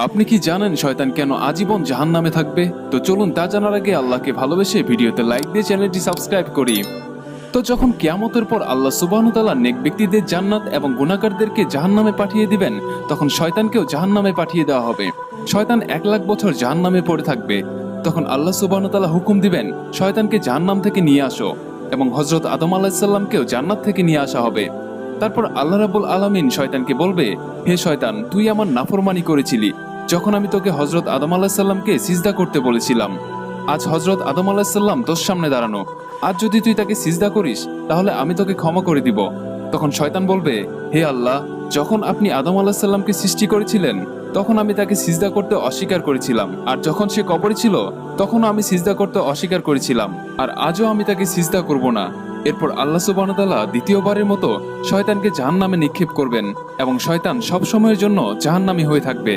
আপনি কি জানেন শয়তান কেন আজীবন জাহান্নামে থাকবে? তো চলুন তা জানার আগে আল্লাহকে ভালোবেসে ভিডিওতে লাইক দিয়ে চ্যানেলটি সাবস্ক্রাইব করি। তো যখন কিয়ামতের পর আল্লাহ সুবহানাহু ওয়া তাআলা নেক ব্যক্তিদের জান্নাত এবং গুনাহগারদেরকে জাহান্নামে পাঠিয়ে দিবেন, তখন শয়তানকেও জাহান্নামে পাঠিয়ে দেওয়া হবে। শয়তান 1,00,000 বছর জাহান্নামে পড়ে থাকবে। তখন আল্লাহ সুবহানাহু ওয়া তাআলা হুকুম দিবেন, শয়তানকে জাহান্নাম থেকে নিয়ে আসো, এবং হযরত আদম আলাইহিস সালামকেও জান্নাত থেকে নিয়ে আসা হবে। তারপর আল্লাহ রাব্বুল আলামিন শয়তানকে বলবে, হে শয়তান, তুই আমার নাফরমানি করেছিলি যখন আমি তোকে হযরত আদম আলাইহিস সালামকে সিজদা করতে বলেছিলাম। আজ হযরত আদম আলাইহিস সালাম তোর সামনে দাঁড়ানো, আজ যদি তুই তাকে সিজদা করিস তাহলে আমি তোকে ক্ষমা করে দিব। তখন শয়তান বলবে, হে আল্লাহ, যখন আপনি আদম আলাইহিস সালামকে সৃষ্টি করেছিলেন তখন আমি তাকে সিজদা করতে অস্বীকার করেছিলাম, আর যখন সে কবরে ছিল তখনও আমি সিজদা করতে অস্বীকার করেছিলাম, আর আজও আমি তাকে সিজদা করব না। এরপর আল্লাহ সুবহানাহু ওয়া তাআলা দ্বিতীয়বারের মতো শয়তানকে জাহান্নামে নিক্ষেপ করবেন এবং শয়তান সব সময়ের জন্য জাহান্নামী হয়ে থাকবে।